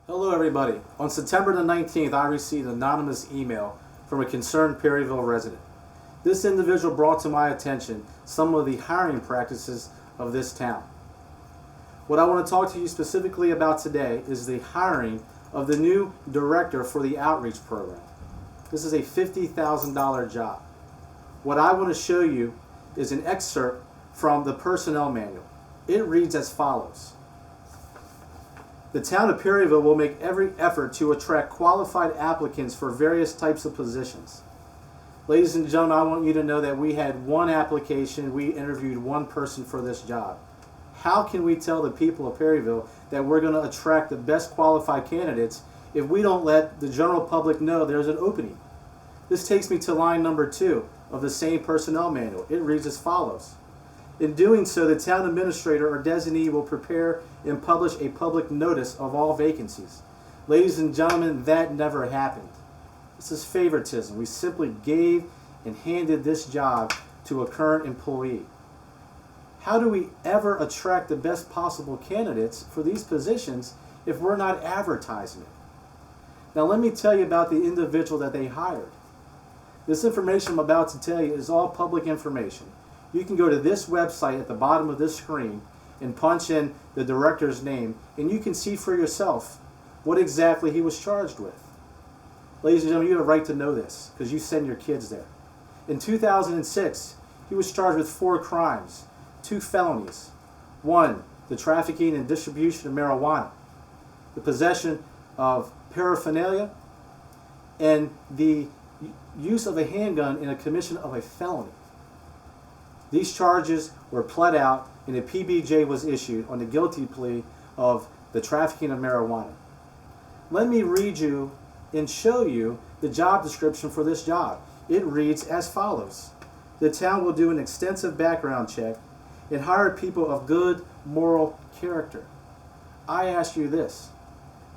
Hello everybody. On September the 19th, I received an anonymous email from a concerned Perryville resident. This individual brought to my attention some of the hiring practices of this town. What I want to talk to you specifically about today is the hiring of the new director for the outreach program. This is a $50,000 job. What I want to show you is an excerpt from the personnel manual. It reads as follows. The town of Perryville will make every effort to attract qualified applicants for various types of positions. Ladies and gentlemen, I want you to know that we had one application, we interviewed one person for this job. How can we tell the people of Perryville that we're going to attract the best qualified candidates if we don't let the general public know there's an opening? This takes me to line number 2 of the same personnel manual. It reads as follows. In doing so, the town administrator or designee will prepare and publish a public notice of all vacancies. Ladies and gentlemen, that never happened. This is favoritism. We simply gave and handed this job to a current employee. How do we ever attract the best possible candidates for these positions if we're not advertising it? Now let me tell you about the individual that they hired. This information I'm about to tell you is all public information. You can go to this website at the bottom of this screen and punch in the director's name, and you can see for yourself what exactly he was charged with. Ladies and gentlemen, you have a right to know this because you send your kids there. In 2006, he was charged with 4 crimes, 2 felonies. 1, the trafficking and distribution of marijuana, the possession of paraphernalia, and the use of a handgun in a commission of a felony. These charges were pled out and a PBJ was issued on the guilty plea of the trafficking of marijuana. Let me read you and show you the job description for this job. It reads as follows. The town will do an extensive background check and hire people of good moral character. I ask you this,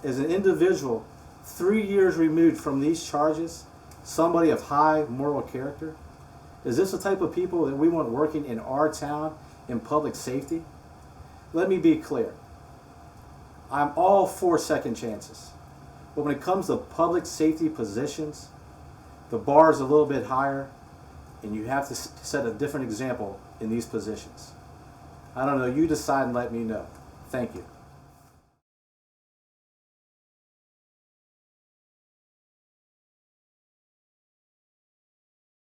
as an individual 3 years removed from these charges, somebody of high moral character, is this the type of people that we want working in our town in public safety? Let me be clear. I'm all for second chances. But when it comes to public safety positions, the bar is a little bit higher and you have to set a different example in these positions. I don't know. You decide and let me know. Thank you.